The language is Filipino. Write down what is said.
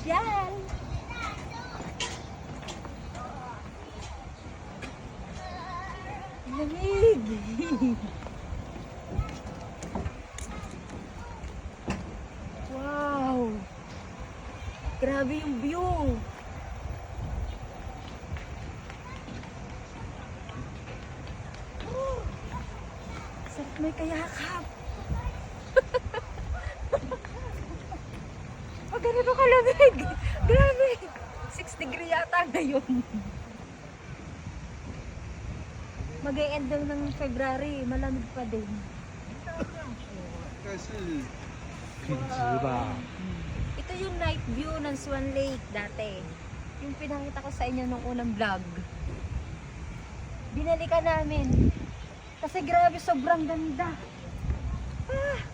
Pasyal! Lamig! Wow! Grabe yung view! Sarap may kayakap! Pag ganito kalamig! Grabe! 6 degree yata ngayon. Mag-e-end daw ng February, malamig pa din. 应该是品质吧。 Ito yung night view ng Swan Lake dati. Yung pinakita ko sa inyo nung unang vlog. Binalikan namin. Kasi grabe, sobrang ganda. Ah!